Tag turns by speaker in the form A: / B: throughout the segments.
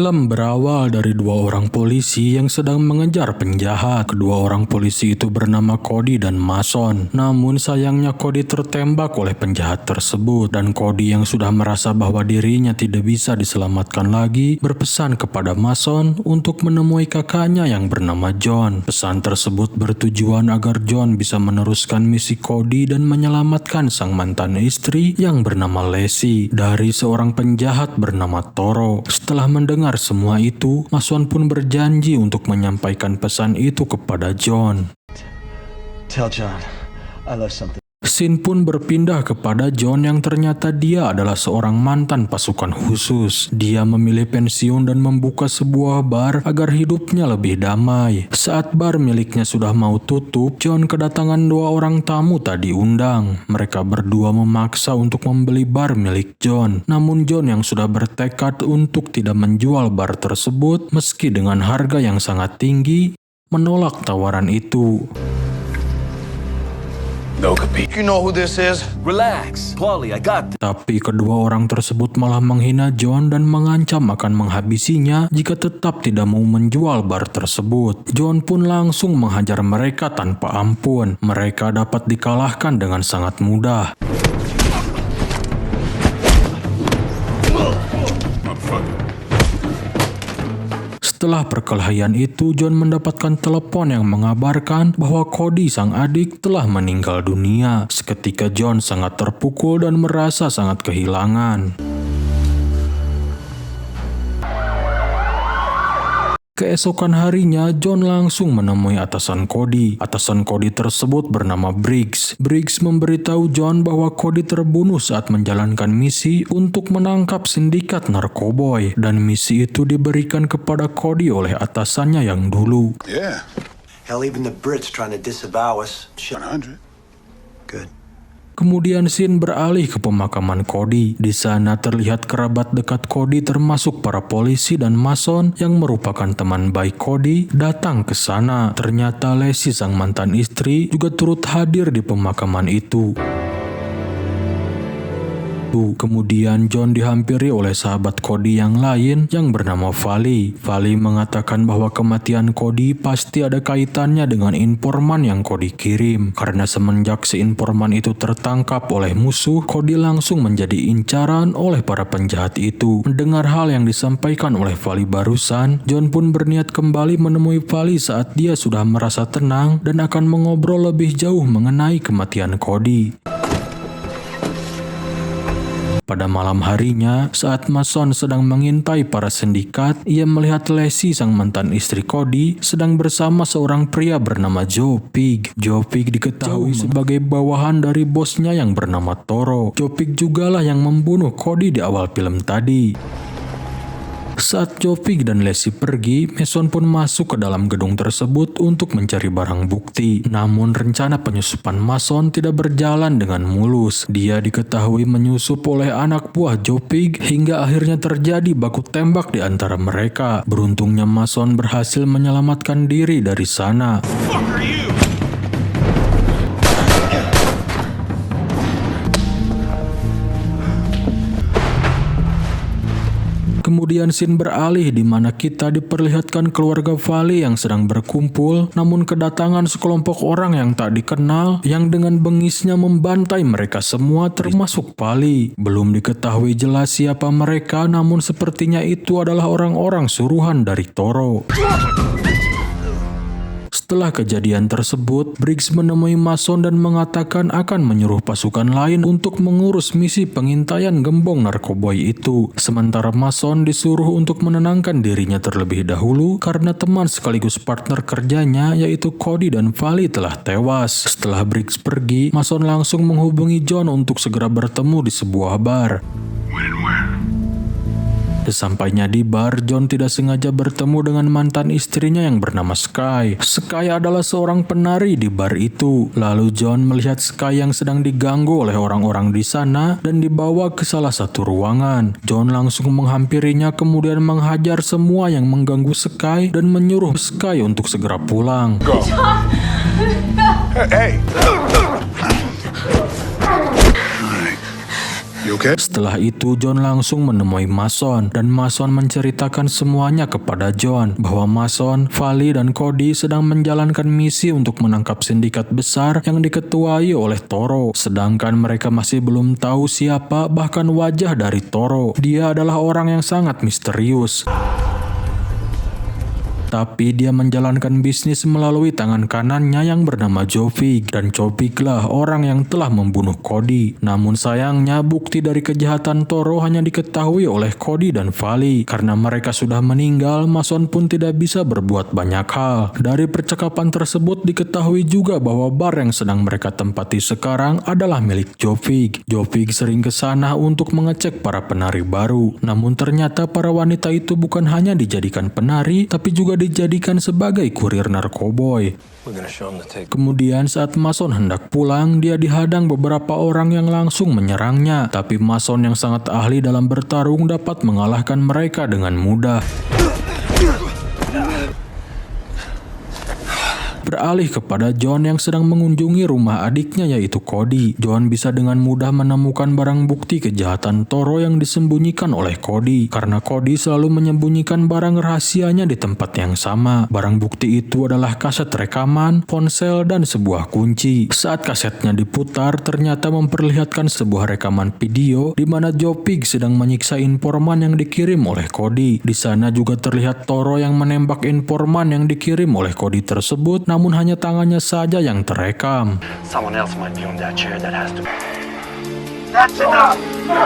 A: Film berawal dari dua orang polisi yang sedang mengejar penjahat. Kedua orang polisi itu bernama Cody dan Mason. Namun sayangnya Cody tertembak oleh penjahat tersebut, dan Cody yang sudah merasa bahwa dirinya tidak bisa diselamatkan lagi berpesan kepada Mason untuk menemui kakaknya yang bernama John. Pesan tersebut bertujuan agar John bisa meneruskan misi Cody dan menyelamatkan sang mantan istri yang bernama Lacey dari seorang penjahat bernama Toro. Setelah mendengar semua itu, Mason pun berjanji untuk menyampaikan pesan itu kepada John.
B: Tell John, I love something.
A: Scene pun berpindah kepada John yang ternyata dia adalah seorang mantan pasukan khusus. Dia memilih pensiun dan membuka sebuah bar agar hidupnya lebih damai. Saat bar miliknya sudah mau tutup, John kedatangan dua orang tamu tak diundang. Mereka berdua memaksa untuk membeli bar milik John. Namun John yang sudah bertekad untuk tidak menjual bar tersebut meski dengan harga yang sangat tinggi, menolak tawaran itu.
B: No, Capi. You know who this is? Relax, Paulie, I got this.
A: Tapi kedua orang tersebut malah menghina John dan mengancam akan menghabisinya jika tetap tidak mau menjual bar tersebut. John pun langsung menghajar mereka tanpa ampun. Mereka dapat dikalahkan dengan sangat mudah. Setelah perkelahian itu, John mendapatkan telepon yang mengabarkan bahwa Cody, sang adik, telah meninggal dunia. Seketika John sangat terpukul dan merasa sangat kehilangan. Keesokan harinya, John langsung menemui atasan Cody. Atasan Cody tersebut bernama Briggs. Briggs memberitahu John bahwa Cody terbunuh saat menjalankan misi untuk menangkap sindikat narkoboy, dan misi itu diberikan kepada Cody oleh atasannya yang dulu.
C: Yeah.
D: Hell, even the Brits trying to disavow us. Shit.
C: 100.
D: Good.
A: Kemudian scene beralih ke pemakaman Cody. Di sana terlihat kerabat dekat Cody termasuk para polisi dan Mason yang merupakan teman baik Cody datang ke sana. Ternyata Lacey, sang mantan istri, juga turut hadir di pemakaman itu. Kemudian John dihampiri oleh sahabat Cody yang lain yang bernama Vali. Vali mengatakan bahwa kematian Cody pasti ada kaitannya dengan informan yang Cody kirim. Karena semenjak si informan itu tertangkap oleh musuh, Cody langsung menjadi incaran oleh para penjahat itu. Mendengar hal yang disampaikan oleh Vali barusan, John pun berniat kembali menemui Vali saat dia sudah merasa tenang dan akan mengobrol lebih jauh mengenai kematian Cody. Pada malam harinya, saat Mason sedang mengintai para sindikat, ia melihat Lacey, sang mantan istri Cody, sedang bersama seorang pria bernama Joe Pig. Joe Pig diketahui sebagai bawahan dari bosnya yang bernama Toro. Joe Pig jugalah yang membunuh Cody di awal film tadi. Saat Joe Pig dan Lacey pergi, Mason pun masuk ke dalam gedung tersebut untuk mencari barang bukti. Namun rencana penyusupan Mason tidak berjalan dengan mulus. Dia diketahui menyusup oleh anak buah Joe Pig hingga akhirnya terjadi baku tembak di antara mereka. Beruntungnya Mason berhasil menyelamatkan diri dari sana. Kemudian scene beralih di mana kita diperlihatkan keluarga Vali yang sedang berkumpul, namun kedatangan sekelompok orang yang tak dikenal yang dengan bengisnya membantai mereka semua termasuk Vali. Belum diketahui jelas siapa mereka, namun sepertinya itu adalah orang-orang suruhan dari Toro. Setelah kejadian tersebut, Briggs menemui Mason dan mengatakan akan menyuruh pasukan lain untuk mengurus misi pengintaian gembong narkoboy itu. Sementara Mason disuruh untuk menenangkan dirinya terlebih dahulu karena teman sekaligus partner kerjanya yaitu Cody dan Vali telah tewas. Setelah Briggs pergi, Mason langsung menghubungi John untuk segera bertemu di sebuah bar.
C: When and where?
A: Sesampainya di bar, John tidak sengaja bertemu dengan mantan istrinya yang bernama Sky. Sky adalah seorang penari di bar itu. Lalu John melihat Sky yang sedang diganggu oleh orang-orang di sana dan dibawa ke salah satu ruangan. John langsung menghampirinya kemudian menghajar semua yang mengganggu Sky dan menyuruh Sky untuk segera pulang.
C: Go. Hey.
A: Setelah itu John langsung menemui Mason dan Mason menceritakan semuanya kepada John bahwa Mason, Valley dan Cody sedang menjalankan misi untuk menangkap sindikat besar yang diketuai oleh Toro. Sedangkan mereka masih belum tahu siapa bahkan wajah dari Toro. Dia adalah orang yang sangat misterius. Tapi dia menjalankan bisnis melalui tangan kanannya yang bernama Jovig, dan Joviglah orang yang telah membunuh Cody. Namun sayangnya bukti dari kejahatan Toro hanya diketahui oleh Cody dan Valley. Karena mereka sudah meninggal, Mason pun tidak bisa berbuat banyak hal. Dari percakapan tersebut diketahui juga bahwa bar yang sedang mereka tempati sekarang adalah milik Jovig. Jovig sering ke sana untuk mengecek para penari baru. Namun ternyata para wanita itu bukan hanya dijadikan penari, tapi juga dijadikan sebagai kurir narkoboy. Kemudian saat Mason hendak pulang, dia dihadang beberapa orang yang langsung menyerangnya. Tapi Mason yang sangat ahli dalam bertarung dapat mengalahkan mereka dengan mudah. Beralih kepada John yang sedang mengunjungi rumah adiknya yaitu Cody. John bisa dengan mudah menemukan barang bukti kejahatan Toro yang disembunyikan oleh Cody. Karena Cody selalu menyembunyikan barang rahasianya di tempat yang sama. Barang bukti itu adalah kaset rekaman, ponsel, dan sebuah kunci. Saat kasetnya diputar, ternyata memperlihatkan sebuah rekaman video di mana Jovig sedang menyiksa informan yang dikirim oleh Cody. Di sana juga terlihat Toro yang menembak informan yang dikirim oleh Cody tersebut, namun hanya tangannya saja yang terekam.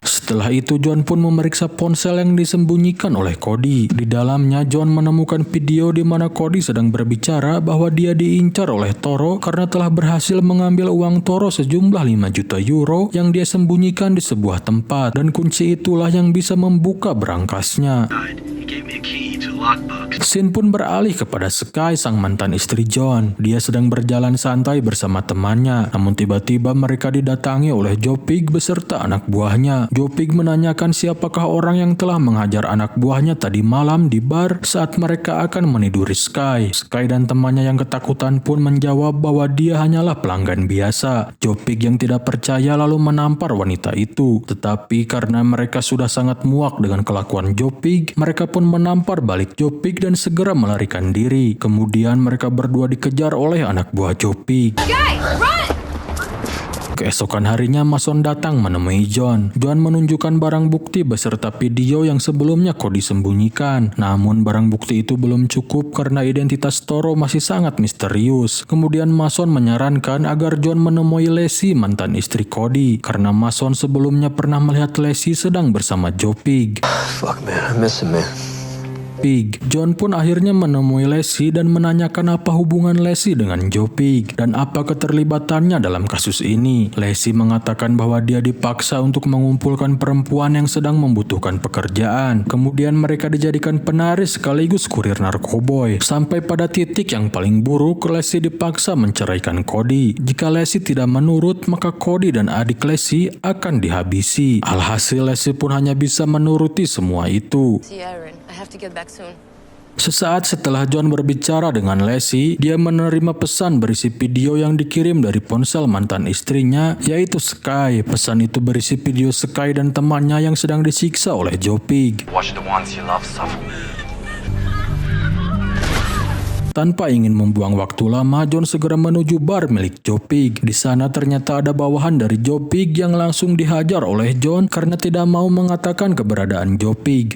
A: Setelah itu John pun memeriksa ponsel yang disembunyikan oleh Cody. Di dalamnya John menemukan video di mana Cody sedang berbicara bahwa dia diincar oleh Toro karena telah berhasil mengambil uang Toro sejumlah 5 juta euro yang dia sembunyikan di sebuah tempat, dan kunci itulah yang bisa membuka berangkasnya. Scene pun beralih kepada Sky, sang mantan istri John. Dia sedang berjalan santai bersama temannya, namun tiba-tiba mereka didatangi oleh Jovig beserta anak buahnya. Jovig menanyakan siapakah orang yang telah menghajar anak buahnya tadi malam di bar saat mereka akan meniduri Sky. Sky dan temannya yang ketakutan pun menjawab bahwa dia hanyalah pelanggan biasa. Jovig yang tidak percaya lalu menampar wanita itu. Tetapi karena mereka sudah sangat muak dengan kelakuan Jovig, mereka pun menampar balik Jovig dan segera melarikan diri. Kemudian mereka berdua dikejar oleh anak buah Jovig. Keesokan harinya Mason datang menemui John. John menunjukkan barang bukti beserta video yang sebelumnya Cody sembunyikan. Namun barang bukti itu belum cukup karena identitas Toro masih sangat misterius. Kemudian Mason menyarankan agar John menemui Lacey, mantan istri Cody, karena Mason sebelumnya pernah melihat Lacey sedang bersama Jovig.
D: Fuck man, I miss him man.
A: John pun akhirnya menemui Lacey dan menanyakan apa hubungan Lacey dengan Jovig dan apa keterlibatannya dalam kasus ini. Lacey mengatakan bahwa dia dipaksa untuk mengumpulkan perempuan yang sedang membutuhkan pekerjaan. Kemudian mereka dijadikan penari sekaligus kurir narkoboy. Sampai pada titik yang paling buruk, Lacey dipaksa menceraikan Cody. Jika Lacey tidak menurut, maka Cody dan adik Lacey akan dihabisi. Alhasil Lacey pun hanya bisa menuruti semua itu. Sesaat setelah John berbicara dengan Lacey, dia menerima pesan berisi video yang dikirim dari ponsel mantan istrinya, yaitu Sky. Pesan itu berisi video Sky dan temannya yang sedang disiksa oleh Jovig. Tanpa ingin membuang waktu lama, John segera menuju bar milik Jovig. Di sana ternyata ada bawahan dari Jovig yang langsung dihajar oleh John karena tidak mau mengatakan keberadaan Jovig.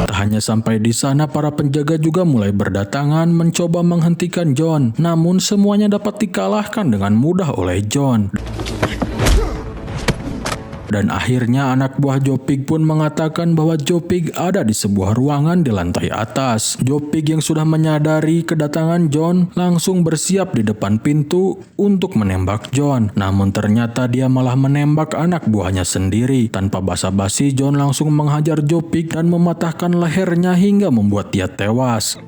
A: Tak hanya sampai di sana, para penjaga juga mulai berdatangan mencoba menghentikan John. Namun semuanya dapat dikalahkan dengan mudah oleh John. Dan akhirnya anak buah Jovig pun mengatakan bahwa Jovig ada di sebuah ruangan di lantai atas. Jovig yang sudah menyadari kedatangan John langsung bersiap di depan pintu untuk menembak John. Namun ternyata dia malah menembak anak buahnya sendiri. Tanpa basa-basi, John langsung menghajar Jovig dan mematahkan lehernya hingga membuat dia tewas.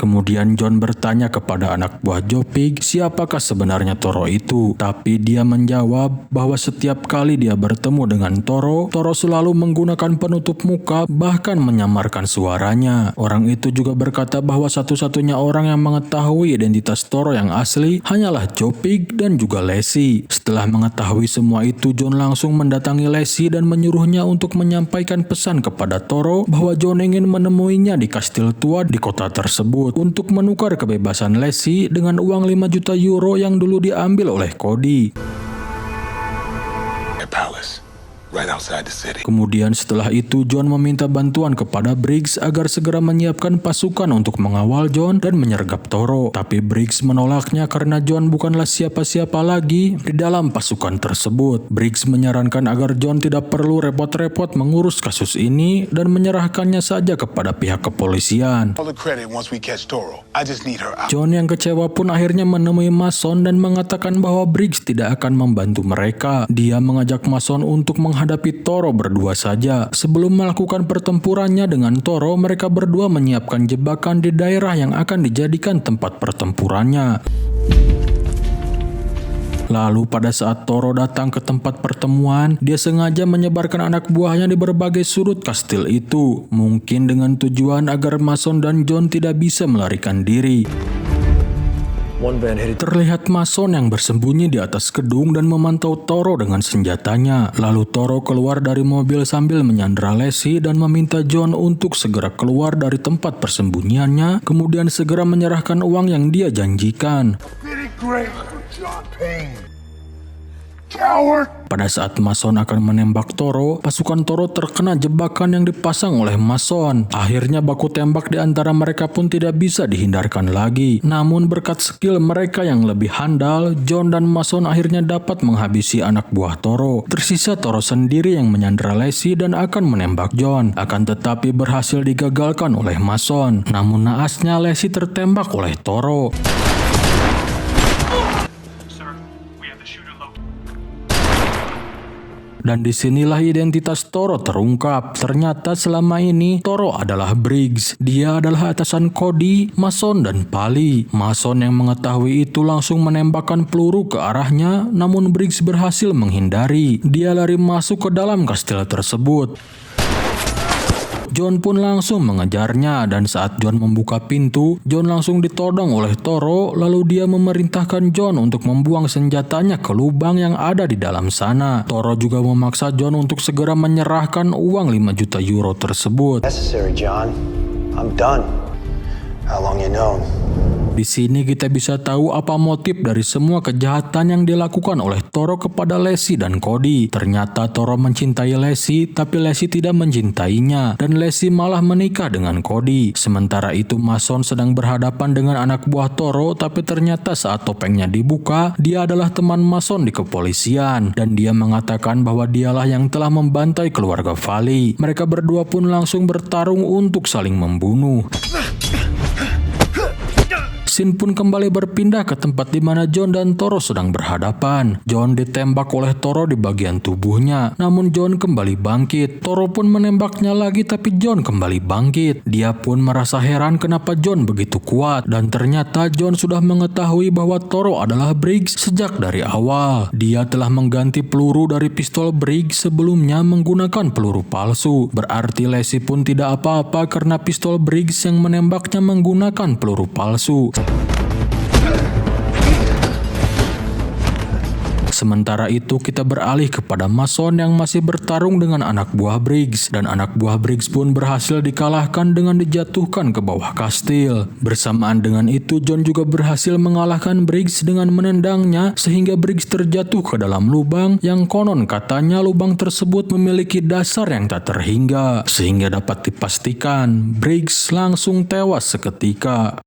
A: Kemudian John bertanya kepada anak buah Joe Pig siapakah sebenarnya Toro itu. Tapi dia menjawab bahwa setiap kali dia bertemu dengan Toro selalu menggunakan penutup muka, bahkan menyamarkan suaranya. Orang itu juga berkata bahwa satu-satunya orang yang mengetahui identitas Toro yang asli hanyalah Joe Pig dan juga Lassie. Setelah mengetahui semua itu, John langsung mendatangi Lassie dan menyuruhnya untuk menyampaikan pesan kepada Toro bahwa John ingin menemuinya di kastil tua di kota tersebut untuk menukar kebebasan Lassie dengan uang 5 juta euro yang dulu diambil oleh Cody.
B: Palace, right outside the city.
A: Kemudian setelah itu John meminta bantuan kepada Briggs agar segera menyiapkan pasukan untuk mengawal John dan menyergap Toro. Tapi Briggs menolaknya karena John bukanlah siapa-siapa lagi di dalam pasukan tersebut. Briggs menyarankan agar John tidak perlu repot-repot mengurus kasus ini dan menyerahkannya saja kepada pihak kepolisian.
B: All the credit once we catch Toro. I just need her out.
A: John yang kecewa pun akhirnya menemui Mason dan mengatakan bahwa Briggs tidak akan membantu mereka. Dia mengajak Mason untuk menghadapi Toro berdua saja. Sebelum melakukan pertempurannya dengan Toro, mereka berdua menyiapkan jebakan di daerah yang akan dijadikan tempat pertempurannya. Lalu pada saat Toro datang ke tempat pertemuan, dia sengaja menyebarkan anak buahnya di berbagai sudut kastil itu, mungkin dengan tujuan agar Mason dan John tidak bisa melarikan diri. Terlihat Mason yang bersembunyi di atas gedung dan memantau Toro dengan senjatanya. Lalu Toro keluar dari mobil sambil menyandera Lassie dan meminta John untuk segera keluar dari tempat persembunyiannya, kemudian segera menyerahkan uang yang dia janjikan. Pada saat Mason akan menembak Toro, pasukan Toro terkena jebakan yang dipasang oleh Mason. Akhirnya baku tembak di antara mereka pun tidak bisa dihindarkan lagi. Namun berkat skill mereka yang lebih handal, John dan Mason akhirnya dapat menghabisi anak buah Toro. Tersisa Toro sendiri yang menyandera Lassie dan akan menembak John. Akan tetapi berhasil digagalkan oleh Mason. Namun naasnya Lassie tertembak oleh Toro. Dan disinilah identitas Toro terungkap. Ternyata selama ini Toro adalah Briggs. Dia adalah atasan Cody, Mason, dan Pali. Mason yang mengetahui itu langsung menembakkan peluru ke arahnya, namun Briggs berhasil menghindari. Dia lari masuk ke dalam kastil tersebut. John pun langsung mengejarnya, dan saat John membuka pintu, John langsung ditodong oleh Toro, lalu dia memerintahkan John untuk membuang senjatanya ke lubang yang ada di dalam sana. Toro juga memaksa John untuk segera menyerahkan uang 5 juta euro tersebut.
D: Necessary, John. I'm done. How long you known?
A: Di sini kita bisa tahu apa motif dari semua kejahatan yang dilakukan oleh Toro kepada Lassie dan Cody. Ternyata Toro mencintai Lassie, tapi Lassie tidak mencintainya, dan Lassie malah menikah dengan Cody. Sementara itu Mason sedang berhadapan dengan anak buah Toro, tapi ternyata saat topengnya dibuka, dia adalah teman Mason di kepolisian, dan dia mengatakan bahwa dialah yang telah membantai keluarga Valley. Mereka berdua pun langsung bertarung untuk saling membunuh. Scene pun kembali berpindah ke tempat di mana John dan Toro sedang berhadapan. John ditembak oleh Toro di bagian tubuhnya, namun John kembali bangkit. Toro pun menembaknya lagi, tapi John kembali bangkit. Dia pun merasa heran kenapa John begitu kuat, dan ternyata John sudah mengetahui bahwa Toro adalah Briggs sejak dari awal. Dia telah mengganti peluru dari pistol Briggs sebelumnya menggunakan peluru palsu. Berarti Lassie pun tidak apa-apa karena pistol Briggs yang menembaknya menggunakan peluru palsu. Sementara itu kita beralih kepada Mason yang masih bertarung dengan anak buah Briggs, dan anak buah Briggs pun berhasil dikalahkan dengan dijatuhkan ke bawah kastil. Bersamaan dengan itu John juga berhasil mengalahkan Briggs dengan menendangnya sehingga Briggs terjatuh ke dalam lubang yang konon katanya lubang tersebut memiliki dasar yang tak terhingga, sehingga dapat dipastikan Briggs langsung tewas seketika.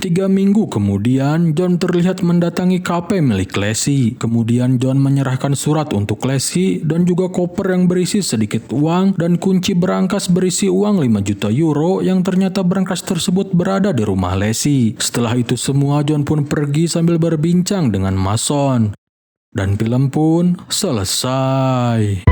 A: 3 minggu kemudian, John terlihat mendatangi kafe milik Lassie. Kemudian John menyerahkan surat untuk Lassie dan juga koper yang berisi sedikit uang dan kunci berangkas berisi uang 5 juta euro yang ternyata berangkas tersebut berada di rumah Lassie. Setelah itu semua, John pun pergi sambil berbincang dengan Mason. Dan film pun selesai.